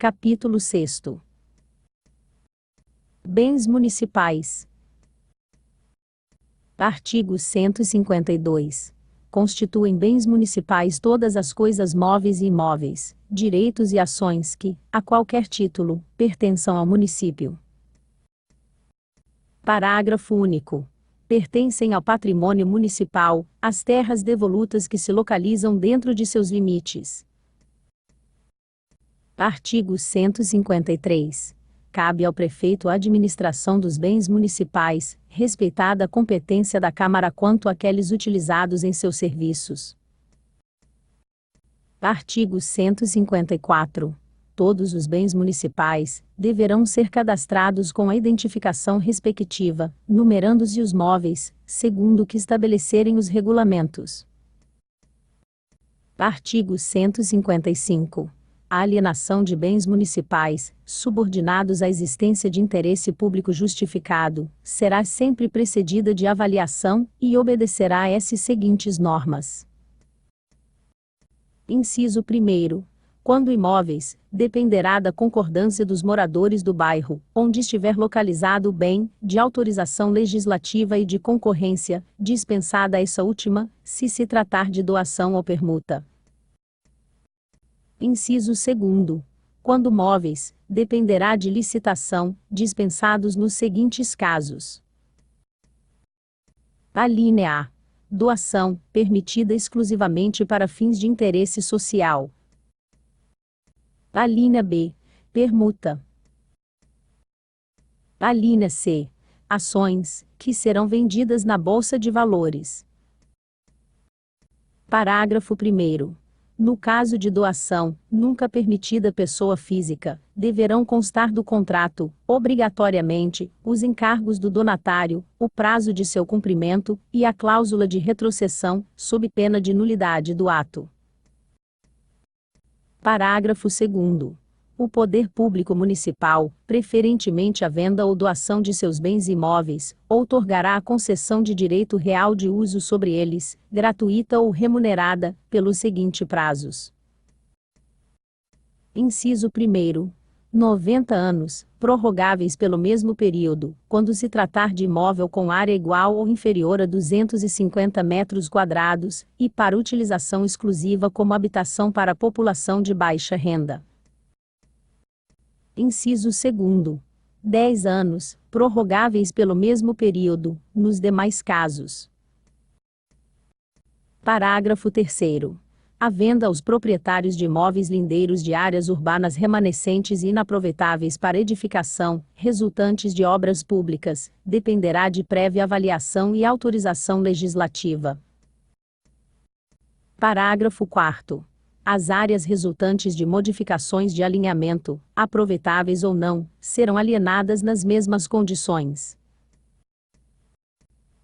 Capítulo 6º. Bens municipais. Artigo 152. Constituem bens municipais todas as coisas móveis e imóveis, direitos e ações que, a qualquer título, pertençam ao município. Parágrafo único. Pertencem ao patrimônio municipal as terras devolutas que se localizam dentro de seus limites. Artigo 153. Cabe ao prefeito a administração dos bens municipais, respeitada a competência da Câmara quanto àqueles utilizados em seus serviços. Artigo 154. Todos os bens municipais deverão ser cadastrados com a identificação respectiva, numerando-se os móveis, segundo o que estabelecerem os regulamentos. Artigo 155. A alienação de bens municipais, subordinados à existência de interesse público justificado, será sempre precedida de avaliação e obedecerá a essas seguintes normas. Inciso 1º. Quando imóveis, dependerá da concordância dos moradores do bairro, onde estiver localizado o bem, de autorização legislativa e de concorrência, dispensada essa última, se tratar de doação ou permuta. Inciso 2º. Quando móveis, dependerá de licitação, dispensados nos seguintes casos. Alínea A. Doação, permitida exclusivamente para fins de interesse social. Alínea B. Permuta. Alínea C. Ações, que serão vendidas na Bolsa de Valores. Parágrafo 1º. No caso de doação, nunca permitida pessoa física, deverão constar do contrato, obrigatoriamente, os encargos do donatário, o prazo de seu cumprimento, e a cláusula de retrocessão, sob pena de nulidade do ato. Parágrafo 2º. O poder público municipal, preferentemente a venda ou doação de seus bens imóveis, outorgará a concessão de direito real de uso sobre eles, gratuita ou remunerada, pelos seguintes prazos. Inciso 1º. 90 anos, prorrogáveis pelo mesmo período, quando se tratar de imóvel com área igual ou inferior a 250 metros quadrados, e para utilização exclusiva como habitação para a população de baixa renda. Inciso 2º. 10 anos, prorrogáveis pelo mesmo período, nos demais casos. Parágrafo 3º. A venda aos proprietários de imóveis lindeiros de áreas urbanas remanescentes e inaproveitáveis para edificação, resultantes de obras públicas, dependerá de prévia avaliação e autorização legislativa. Parágrafo 4º. As áreas resultantes de modificações de alinhamento, aproveitáveis ou não, serão alienadas nas mesmas condições.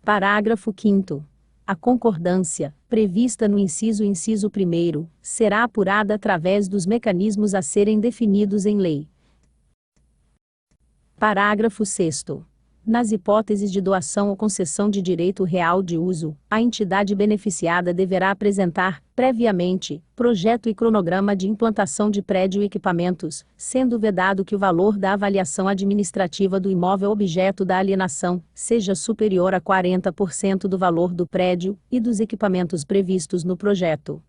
Parágrafo 5º. A concordância, prevista no inciso 1º, será apurada através dos mecanismos a serem definidos em lei. Parágrafo 6º. Nas hipóteses de doação ou concessão de direito real de uso, a entidade beneficiada deverá apresentar, previamente, projeto e cronograma de implantação de prédio e equipamentos, sendo vedado que o valor da avaliação administrativa do imóvel objeto da alienação seja superior a 40% do valor do prédio e dos equipamentos previstos no projeto.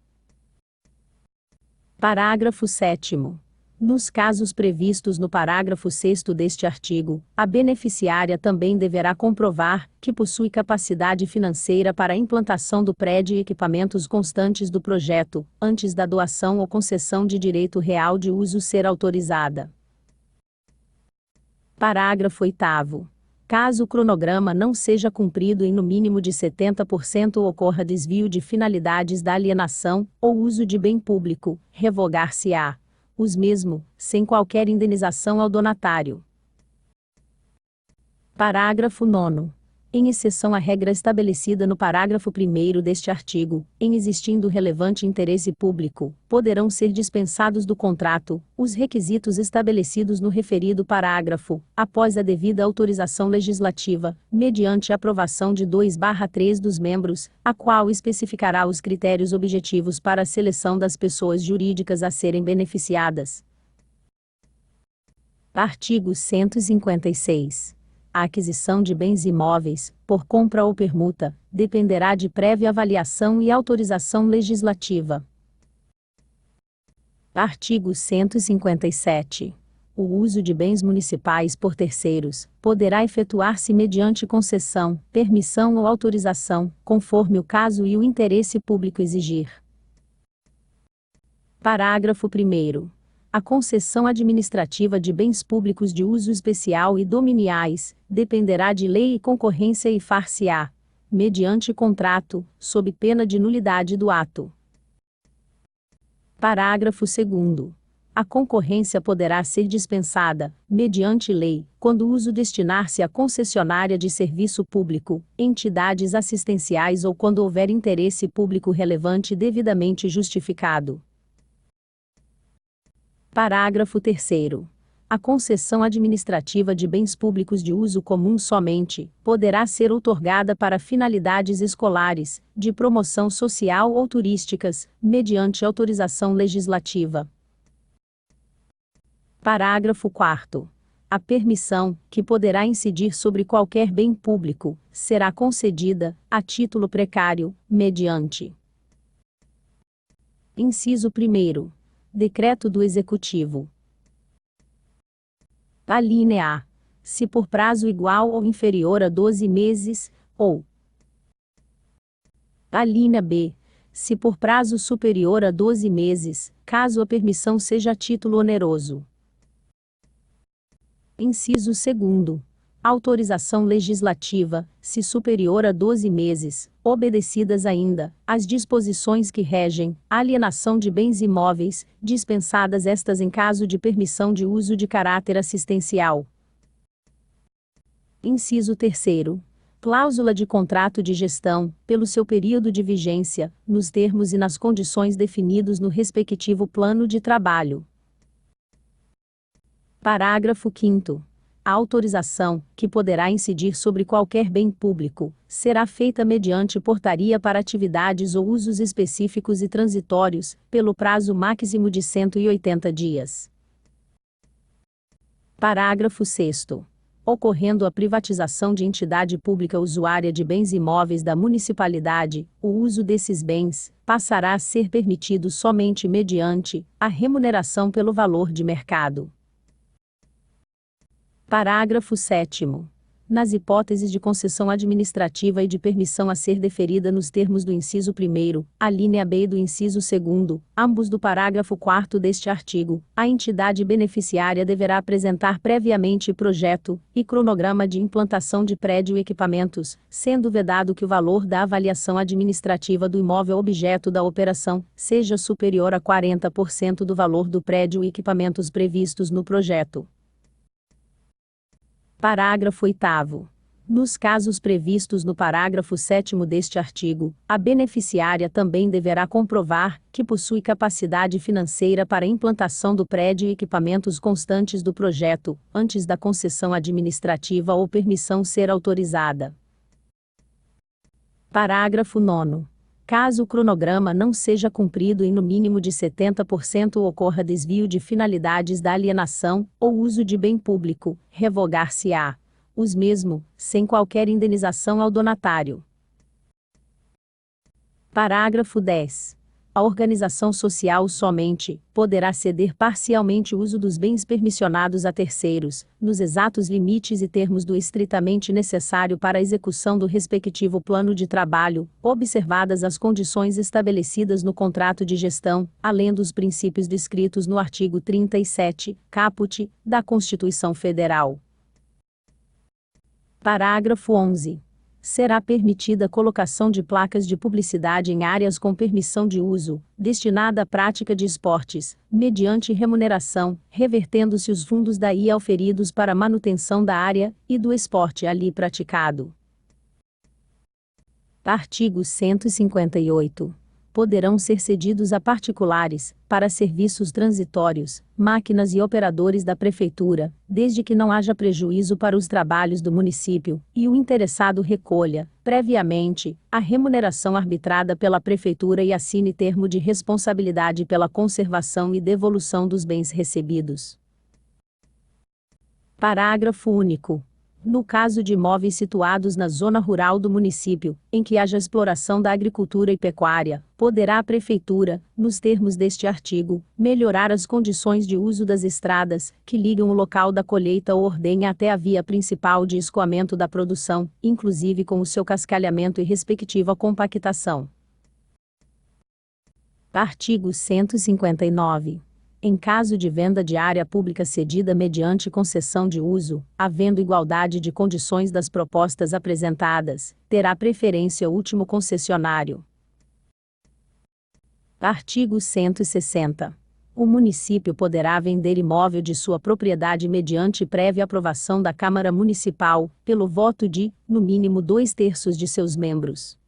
Parágrafo 7º. Nos casos previstos no parágrafo 6º deste artigo, a beneficiária também deverá comprovar que possui capacidade financeira para a implantação do prédio e equipamentos constantes do projeto, antes da doação ou concessão de direito real de uso ser autorizada. Parágrafo 8º. Caso o cronograma não seja cumprido em no mínimo de 70% ou ocorra desvio de finalidades da alienação ou uso de bem público, revogar-se-á os mesmos, sem qualquer indenização ao donatário. Parágrafo 9º. Em exceção à regra estabelecida no parágrafo 1º deste artigo, em existindo relevante interesse público, poderão ser dispensados do contrato os requisitos estabelecidos no referido parágrafo, após a devida autorização legislativa, mediante a aprovação de 2/3 dos membros, a qual especificará os critérios objetivos para a seleção das pessoas jurídicas a serem beneficiadas. Artigo 156. A aquisição de bens imóveis, por compra ou permuta, dependerá de prévia avaliação e autorização legislativa. Artigo 157. O uso de bens municipais por terceiros poderá efetuar-se mediante concessão, permissão ou autorização, conforme o caso e o interesse público exigir. Parágrafo 1º. A concessão administrativa de bens públicos de uso especial e dominiais dependerá de lei e concorrência e far-se-á, mediante contrato, sob pena de nulidade do ato. Parágrafo 2º. A concorrência poderá ser dispensada, mediante lei, quando o uso destinar-se à concessionária de serviço público, entidades assistenciais ou quando houver interesse público relevante devidamente justificado. Parágrafo 3º. A concessão administrativa de bens públicos de uso comum somente poderá ser outorgada para finalidades escolares, de promoção social ou turísticas, mediante autorização legislativa. Parágrafo 4º. A permissão, que poderá incidir sobre qualquer bem público, será concedida, a título precário, mediante: Inciso 1º. Decreto do Executivo. Alínea A. Se por prazo igual ou inferior a 12 meses, ou. Alínea B. Se por prazo superior a 12 meses, caso a permissão seja a título oneroso. Inciso 2º. Autorização legislativa, se superior a 12 meses, obedecidas ainda as disposições que regem a alienação de bens imóveis, dispensadas estas em caso de permissão de uso de caráter assistencial. Inciso 3º. Cláusula de contrato de gestão, pelo seu período de vigência, nos termos e nas condições definidos no respectivo plano de trabalho. Parágrafo 5º. A autorização, que poderá incidir sobre qualquer bem público, será feita mediante portaria para atividades ou usos específicos e transitórios, pelo prazo máximo de 180 dias. Parágrafo 6º. Ocorrendo a privatização de entidade pública usuária de bens imóveis da municipalidade, o uso desses bens passará a ser permitido somente mediante a remuneração pelo valor de mercado. Parágrafo 7º. Nas hipóteses de concessão administrativa e de permissão a ser deferida nos termos do inciso 1º, alínea B e do inciso 2º, ambos do parágrafo 4º deste artigo, a entidade beneficiária deverá apresentar previamente projeto e cronograma de implantação de prédio e equipamentos, sendo vedado que o valor da avaliação administrativa do imóvel objeto da operação seja superior a 40% do valor do prédio e equipamentos previstos no projeto. Parágrafo 8º. Nos casos previstos no parágrafo 7º deste artigo, a beneficiária também deverá comprovar que possui capacidade financeira para a implantação do prédio e equipamentos constantes do projeto, antes da concessão administrativa ou permissão ser autorizada. Parágrafo 9º. Caso o cronograma não seja cumprido em no mínimo de 70% ou ocorra desvio de finalidades da alienação ou uso de bem público, revogar-se-á os mesmos, sem qualquer indenização ao donatário. Parágrafo 10. A organização social somente poderá ceder parcialmente o uso dos bens permissionados a terceiros, nos exatos limites e termos do estritamente necessário para a execução do respectivo plano de trabalho, observadas as condições estabelecidas no contrato de gestão, além dos princípios descritos no artigo 37, caput, da Constituição Federal. Parágrafo 11. Será permitida a colocação de placas de publicidade em áreas com permissão de uso, destinada à prática de esportes, mediante remuneração, revertendo-se os fundos daí auferidos para a manutenção da área e do esporte ali praticado. Artigo 158. Poderão ser cedidos a particulares, para serviços transitórios, máquinas e operadores da Prefeitura, desde que não haja prejuízo para os trabalhos do município, e o interessado recolha, previamente, a remuneração arbitrada pela Prefeitura e assine termo de responsabilidade pela conservação e devolução dos bens recebidos. Parágrafo único. No caso de imóveis situados na zona rural do município, em que haja exploração da agricultura e pecuária, poderá a Prefeitura, nos termos deste artigo, melhorar as condições de uso das estradas, que ligam o local da colheita ou ordenha até a via principal de escoamento da produção, inclusive com o seu cascalhamento e respectiva compactação. Artigo 159. Em caso de venda de área pública cedida mediante concessão de uso, havendo igualdade de condições das propostas apresentadas, terá preferência o último concessionário. Artigo 160. O município poderá vender imóvel de sua propriedade mediante prévia aprovação da Câmara Municipal, pelo voto de, no mínimo 2/3 de seus membros.